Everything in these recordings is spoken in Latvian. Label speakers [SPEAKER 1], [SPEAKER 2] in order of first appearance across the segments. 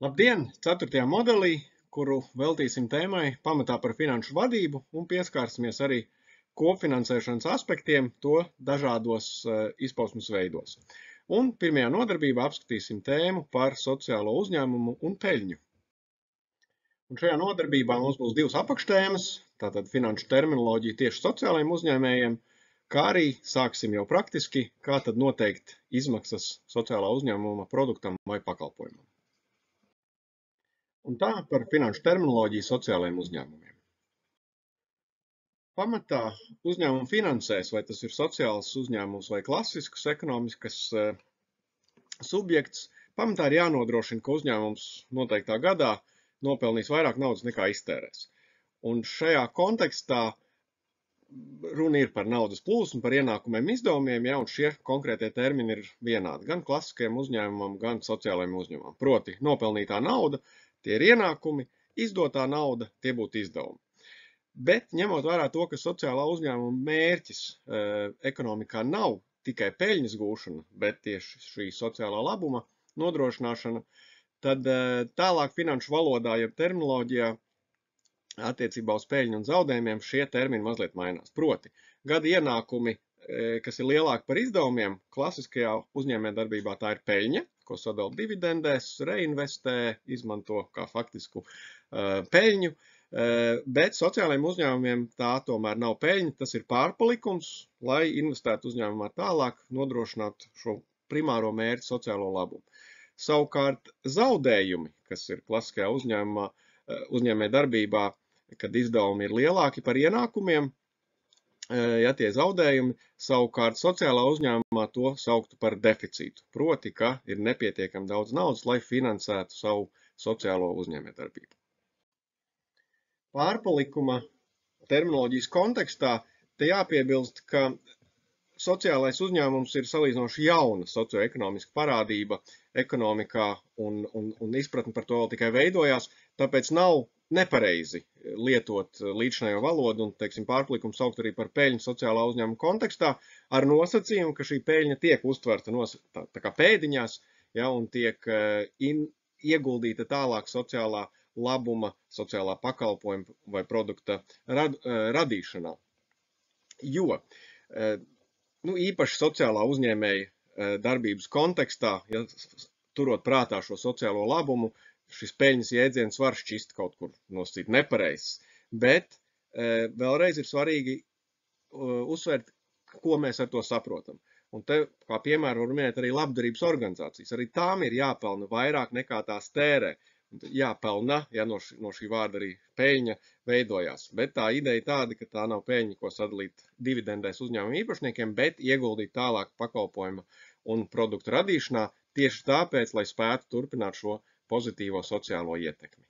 [SPEAKER 1] Labdien! 4. modelī, kuru veltīsim tēmai pamatā par finanšu vadību un pieskārsimies arī kopfinansēšanas aspektiem to dažādos izpausmes veidos. Un pirmajā nodarbībā apskatīsim tēmu par sociālo uzņēmumu un peļņu. Un šajā nodarbībā mums būs divas apakštēmas, tātad finanšu terminoloģija tieši sociālajiem uzņēmējiem, kā arī sāksim jau praktiski, kā tad noteikt izmaksas sociālā uzņēmuma produktam vai pakalpojumam. Un tā par finanšu terminoloģiju sociālajiem uzņēmumiem. Pamatā uzņēmumu finansēs, vai tas ir sociāls uzņēmums vai klasisks ekonomiskas subjekts, pamatā ir jānodrošina, ka uzņēmums noteiktā gadā nopelnīs vairāk naudas nekā iztērēs. Un šajā kontekstā runa ir par naudas plūsmu, par ienākumiem izdevumiem, ja, un šie konkrētie termini ir vienādi gan klasiskajam uzņēmumam, gan sociālajiem uzņēmumam. Proti, nopelnītā nauda, tie ir ienākumi, izdotā nauda, tie būtu izdevumi. Bet ņemot vērā to, ka sociālā uzņēmuma mērķis ekonomikā nav tikai peļņas gūšana, bet tieši šī sociālā labuma nodrošināšana, tad tālāk finanšu valodā, jeb terminoloģijā, attiecībā uz peļņu un zaudējumiem šie termini mazliet mainās. Proti, gada ienākumi, kas ir lielāki par izdevumiem, klasiskajā uzņēmējdarbībā tā ir peļņa, ko sadala dividendēs, reinvestē, izmanto kā faktisku peļņu, bet sociālajiem uzņēmumiem tā tomēr nav peļņa, tas ir pārpalikums, lai investētu uzņēmumā tālāk, nodrošinātu šo primāro mērķi sociālo labumu. Savukārt zaudējumi, kas ir klasiskajā uzņēmējdarbībā, kad izdevumi ir lielāki par ienākumiem, ja tie zaudējumi, savukārt sociālā uzņēmumā to sauktu par deficītu. Proti, ka ir nepietiekami daudz naudas, lai finansētu savu sociālo uzņēmējdarbību. Pārpalikuma terminoloģijas kontekstā te jāpiebilst, ka sociālais uzņēmums ir salīdzinoši jauna socioekonomiska parādība ekonomikā un izpratne par to vēl tikai veidojās, tāpēc nav nepareizi lietot līdzinējo valodu un, teiksim, pārpalikums saukt arī par peļņu sociālā uzņēmuma kontekstā ar nosacījumu, ka šī peļņa tiek uztverta tā kā pēdiņās, ja, un tiek ieguldīta tālāk sociālā labuma, sociālā pakalpojuma vai produkta radīšanā. Jo īpaši sociālā uzņēmēja darbības kontekstā, ja turot prātā šo sociālo labumu, šis peļņas jēdziens var šķist kaut kur nosacīt nepareizs, bet vēlreiz ir svarīgi uzsvērt, ko mēs ar to saprotam. Un te, kā piemēru, var minēt arī labdarības organizācijas. Arī tām ir jāpelna vairāk nekā tās tērē. Jāpelna, ja no šī vārda arī peļņa veidojās. Bet tā ideja tāda, ka tā nav peļņa, ko sadalīt dividendēs uzņēmumu īpašniekiem, bet ieguldīt tālāk pakalpojuma un produktu radīšanā tieši tāpēc, lai spētu turpināt šo pozitīvo sociālo ietekmi.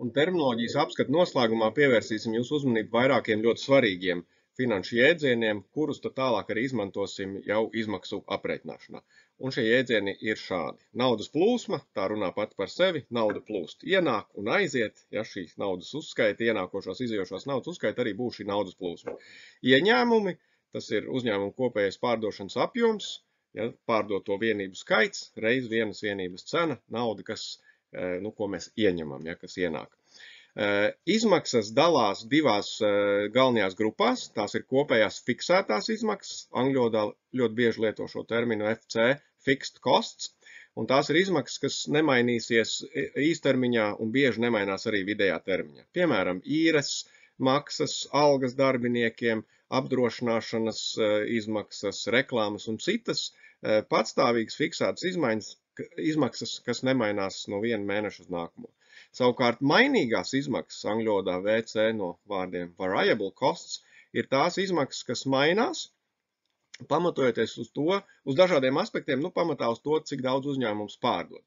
[SPEAKER 1] Un terminoloģijas apskatu noslēgumā pievērsīsim jūsu uzmanību vairākiem ļoti svarīgiem finanšu jēdzieniem, kurus tad tālāk arī izmantosim jau izmaksu aprēķināšanā. Un šie jēdzieni ir šādi. Naudas plūsma, tā runā pati par sevi, nauda plūst, ienāk un aiziet, ja šīs naudas uzskaita, ienākošās, izejošās naudas uzskaita, arī būs šī naudas plūsma. Ieņēmumi, tas ir uzņēmuma kopējais pārdošanas apjoms, ja, pārdoto vienību skaits, reiz vienas vienības cena, nauda, ko mēs ieņemam, ja, kas ienāk. Izmaksas dalās divās galvenajās grupās, tās ir kopējās fiksētās izmaksas, angļu valodā ļoti bieži lieto šo terminu FC, fixed costs, un tās ir izmaksas, kas nemainīsies īstermiņā un bieži nemainās arī vidējā termiņā. Piemēram, īres maksas, algas darbiniekiem, apdrošināšanas izmaksas, reklāmas un citas patstāvīgas fiksētas izmaksas, kas nemainās no viena mēneša uz nākamo. Savukārt mainīgās izmaksas, angļu valodā VC no vārdiem variable costs, ir tās izmaksas, kas mainās, pamatojoties uz dažādiem aspektiem, pamatā uz to, cik daudz uzņēmums pārdod.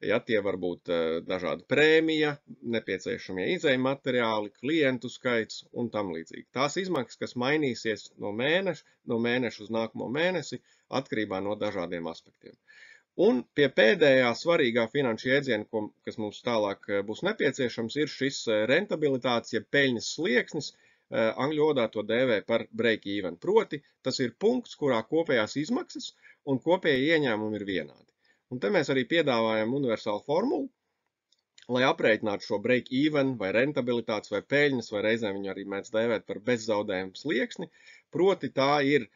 [SPEAKER 1] Ja, tie var būt dažāda prēmija, nepieciešamie izējuma materiāli, klientu skaits un tam līdzīgi. Tās izmaksas, kas mainīsies no mēneša uz nākamo mēnesi, atkarībā no dažādiem aspektiem. Un pie pēdējā svarīgā finanšu jēdziena, kas mums tālāk būs nepieciešams, ir šis rentabilitātes, jeb peļņas slieksnis, angļu valodā to dēvē par break-even. Proti, tas ir punkts, kurā kopējās izmaksas un kopējie ieņēmumi ir vienādi. Un te mēs arī piedāvājam universālu formulu, lai aprēķinātu šo break-even vai rentabilitātes vai peļņas, vai reizēm viņu arī mēdz dēvēt par bezzaudējumu slieksni. Proti tā ir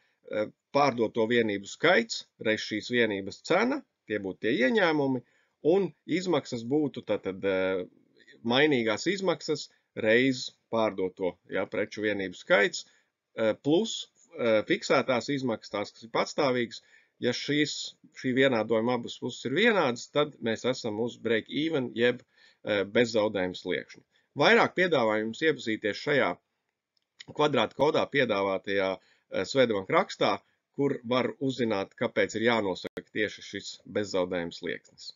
[SPEAKER 1] pārdoto vienību skaits, reiz šīs vienības cena, tie būtu tie ieņēmumi, un izmaksas būtu tātad mainīgās izmaksas reiz pārdoto preču vienību skaits, plus fiksētās izmaksas, tās, kas ir patstāvīgas. Ja šī vienādojuma abas puses ir vienādas, tad mēs esam uz break-even, jeb bezzaudējuma sliekšņa. Vairāk piedāvāju jums iepazīties šajā kvadrāta kodā piedāvātajā Swedbank rakstā, kur var uzzināt, kāpēc ir jānosaka tieši šis bezzaudējuma slieksnis.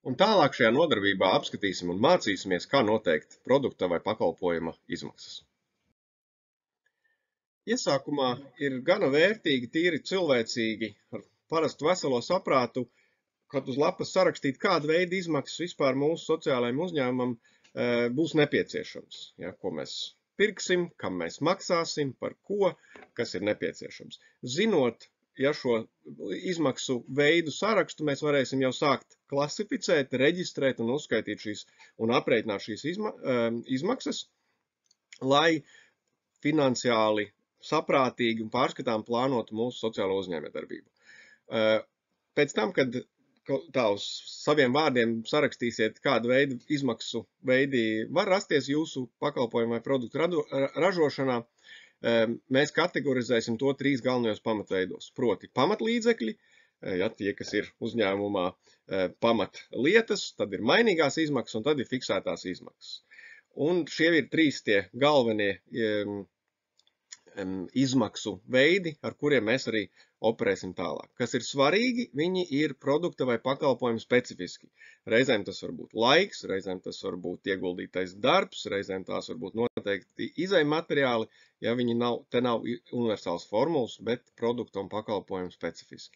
[SPEAKER 1] Un tālāk šajā nodarbībā apskatīsim un mācīsimies, kā noteikt produkta vai pakalpojuma izmaksas. Iesākumā ir gana vērtīgi, tīri cilvēcīgi, ar parastu veselo saprātu, kad uz lapas sarakstīt, kāda veida izmaksas vispār mūsu sociālajiem uzņēmumam būs nepieciešams. Ko mēs pirksim, kam mēs maksāsim, par ko, kas ir nepieciešams. Zinot, šo izmaksu veidu sarakstu, mēs varēsim jau sākt klasificēt, reģistrēt un uzskaitīt šīs un aprēķināt šīs izmaksas, lai finansiāli saprātīgi un pārskatām plānotu mūsu sociālo uzņēmējdarbību. Pēc tam, kad tā uz saviem vārdiem sarakstīsiet, kādu veidu izmaksu veidi var rasties jūsu pakalpojumu vai produktu ražošanā, mēs kategorizēsim to 3 galvenajos pamatveidos. Proti pamatlīdzekļi, tie, kas ir uzņēmumā pamatlietas, tad ir mainīgās izmaksas un tad ir fiksētās izmaksas. Un šie ir 3 tie galvenie izmaksu veidi, ar kuriem mēs arī operēsim tālāk. Kas ir svarīgi, viņi ir produkta vai pakalpojumi specifiski. Reizēm tas var būt laiks, reizēm tas var būt ieguldītais darbs, reizēm tās var būt noteikti izejmateriāli, viņi te nav universāls formulas, bet produkta un pakalpojumi specifiski.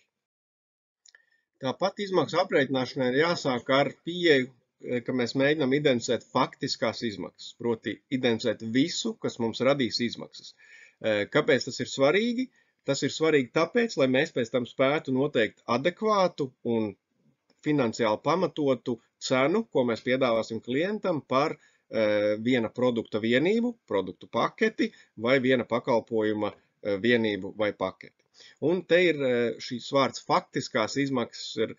[SPEAKER 1] Tāpat izmaksu aprēķināšanai ir jāsāk ar pieeju, ka mēs mēģinām identificēt faktiskās izmaksas, proti identificēt visu, kas mums radīs izmaksas. Kāpēc tas ir svarīgi? Tas ir svarīgi tāpēc, lai mēs pēc tam spētu noteikt adekvātu un finansiāli pamatotu cenu, ko mēs piedāvāsim klientam par viena produkta vienību, produktu paketi vai viena pakalpojuma vienību vai paketi. Un te ir šīs vārds faktiskās izmaksas,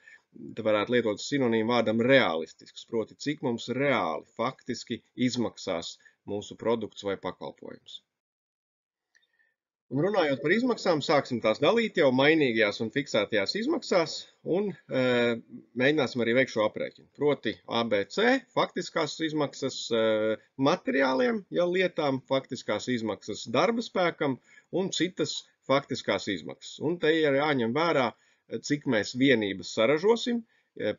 [SPEAKER 1] te varētu lietot sinonīmu vārdam realistisks, proti cik mums reāli, faktiski izmaksās mūsu produkts vai pakalpojums. Un runājot par izmaksām, sāksim tās dalīt jau mainīgajās un fiksētajās izmaksās un mēģināsim arī veikt šo aprēķinu. Proti ABC, faktiskās izmaksas materiāliem, lietām, faktiskās izmaksas darba spēkam un citas faktiskās izmaksas. Un te ir jāņem vērā, cik mēs vienības saražosim,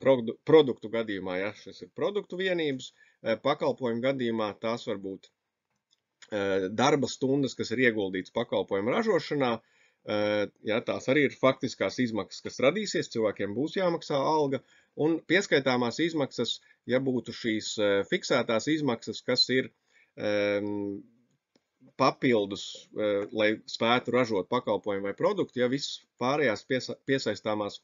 [SPEAKER 1] produktu gadījumā, šis ir produktu vienības, pakalpojumu gadījumā tās var būt darba stundas, kas ir ieguldīts pakalpojumu ražošanā, tās arī ir faktiskās izmaksas, kas radīsies, cilvēkiem būs jāmaksā alga, un pieskaitāmās izmaksas, būtu šīs fiksētās izmaksas, kas ir papildus, lai spētu ražot pakalpojumu vai produktu, viss pārējās piesaistāmās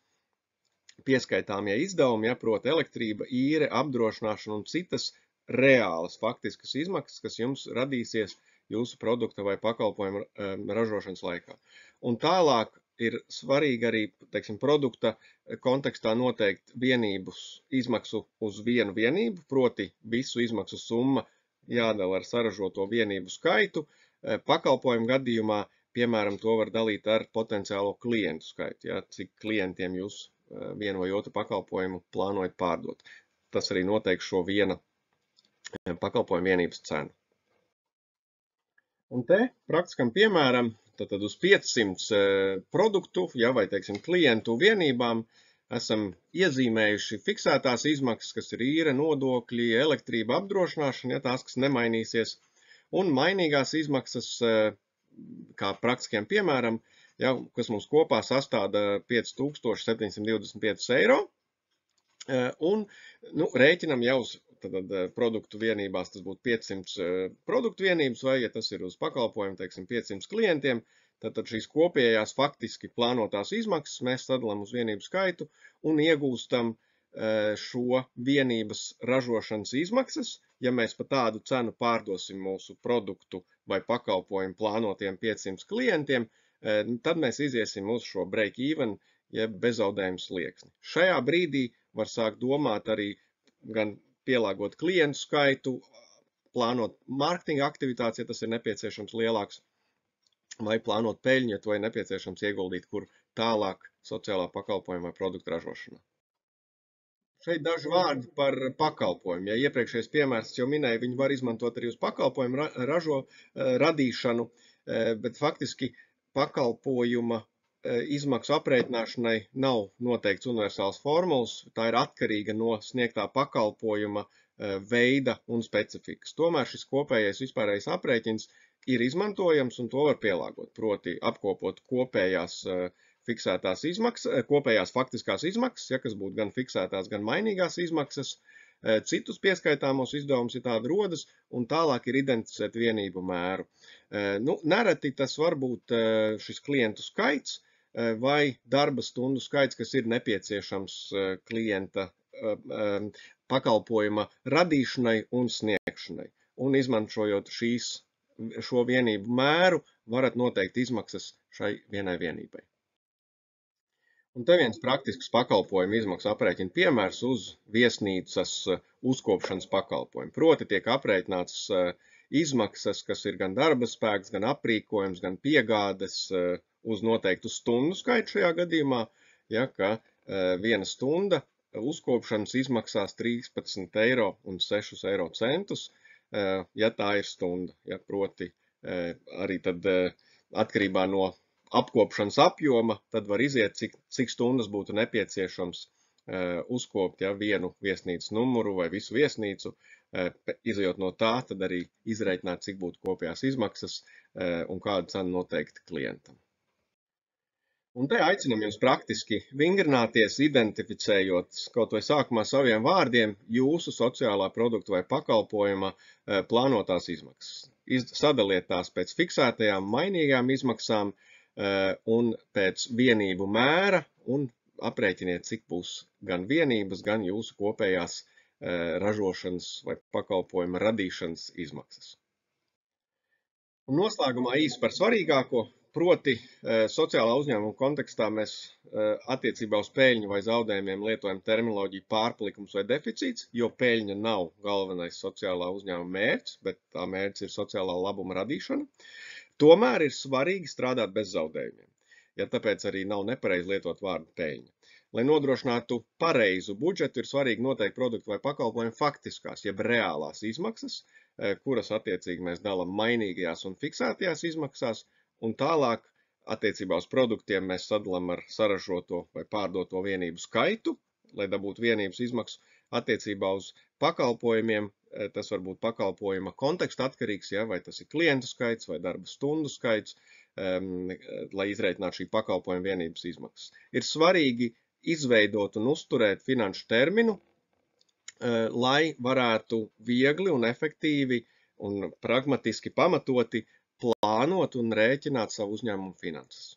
[SPEAKER 1] pieskaitāmie izdevumi, proti elektrība, īre, apdrošināšana un citas reālas faktiskas izmaksas, kas jums radīsies jūsu produkta vai pakalpojuma ražošanas laikā. Un tālāk ir svarīgi arī, produkta kontekstā noteikt vienības izmaksu uz vienu vienību, proti visu izmaksu summa jādala ar saražoto vienību skaitu. Pakalpojumu gadījumā, piemēram, to var dalīt ar potenciālo klientu skaitu, cik klientiem jūs vienu vai otru pakalpojumu plānojat pārdot. Tas arī noteikti šo viena pakalpojumu vienības cenu. Un te praktiskam piemēram, tad uz 500 produktu, vai klientu vienībām esam iezīmējuši fiksētās izmaksas, kas ir īre, nodokļi, elektrība, apdrošināšana, tās, kas nemainīsies, un mainīgās izmaksas, kā praktiskiem piemēram, kas mums kopā sastāda 5725 eiro, un rēķinam jau uz produktu vienībās, tas būtu 500 produktu vienības, vai, ja tas ir uz pakalpojumu, 500 klientiem, Tad šīs kopējās faktiski plānotās izmaksas mēs sadalām uz vienību skaitu un iegūstam šo vienības ražošanas izmaksas. Ja mēs par tādu cenu pārdosim mūsu produktu vai pakalpojumu plānotiem 500 klientiem, tad mēs iziesim uz šo break-even, jeb bezaudējumu slieksni. Šajā brīdī var sākt domāt arī gan pielāgot klientu skaitu, plānot mārketinga aktivitātes, ja tas ir nepieciešams lielāks, vai plānot peļņu, ja to ir nepieciešams ieguldīt kur tālāk sociālā pakalpojuma vai produktu ražošanā. Šeit daži vārdi par pakalpojumu. Ja iepriekšējais piemērs jau minēja, viņi var izmantot arī uz pakalpojumu radīšanu, bet faktiski pakalpojuma izmaksu aprēķināšanai nav noteikts universāls formulas, tā ir atkarīga no sniegtā pakalpojuma veida un specifikas. Tomēr šis kopējais vispārējais aprēķins ir izmantojams un to var pielāgot, proti apkopot kopējās fiksētās izmaksas, kopējās faktiskās izmaksas, ja kas būtu gan fiksētās, gan mainīgās izmaksas, citus pieskaitāmos izdevumus, ja tāda rodas, un tālāk ir identificēt vienību mēru. Nereti tas var būt šis klientu skaits vai darba stundu skaits, kas ir nepieciešams klienta pakalpojuma radīšanai un sniegšanai. Un izmantojot šo vienību mēru, varat noteikt izmaksas šai vienai vienībai. Un te viens praktisks pakalpojumu izmaksu aprēķina piemērs uz viesnīcas uzkopšanas pakalpojumu. Proti tiek aprēķināts izmaksas, kas ir gan darba spēks, gan aprīkojums, gan piegādes uz noteiktu stundu skaitu šajā gadījumā, ja, ka viena stunda uzkopšanas izmaksās 13,06 eiro, ja tā ir stunda. Ja, proti arī tad atkarībā no apkopšanas apjoma, tad var iziet, cik stundas būtu nepieciešams uzkopt vienu viesnīcas numuru vai visu viesnīcu. Izejot no tā, tad arī izreikināt, cik būtu kopējās izmaksas un kādu cenu noteikti klientam. Un te aicinam jūs praktiski vingrināties, identificējot kaut vai sākumā saviem vārdiem jūsu sociālā produkta vai pakalpojuma plānotās izmaksas. Sadaliet tās pēc fiksētajām, mainīgām izmaksām un pēc vienību mēra un aprēķiniet, cik būs gan vienības, gan jūsu kopējās ražošanas vai pakalpojuma radīšanas izmaksas. Un noslēgumā īsi par svarīgāko, proti sociālā uzņēmuma kontekstā mēs attiecībā uz peļņu vai zaudējumiem lietojam terminoloģiju pārpalikums vai deficīts, jo peļņa nav galvenais sociālā uzņēmuma mērķis, bet tā mērķis ir sociālā labuma radīšana. Tomēr ir svarīgi strādāt bez zaudējumiem, ja tāpēc arī nav nepareizi lietot vārdu peļņa. Lai nodrošinātu pareizu budžetu, ir svarīgi noteikt produktu vai pakalpojumu faktiskās, jeb reālās izmaksas, kuras attiecīgi mēs dalām mainīgajās un fiksētajās izmaksās, un tālāk attiecībā uz produktiem mēs sadalām ar saražoto vai pārdoto vienību skaitu, lai dabūtu vienības izmaksu. Attiecībā uz pakalpojumiem, tas var būt pakalpojuma konteksta atkarīgs, ja, vai tas ir klientu skaits vai darba stundu skaits, lai izreikinātu šī pakalpojuma vienības izmaksas. Ir svarīgi izveidot un uzturēt finanšu terminu, lai varētu viegli un efektīvi un pragmatiski pamatoti plānot un rēķināt savu uzņēmumu finanses.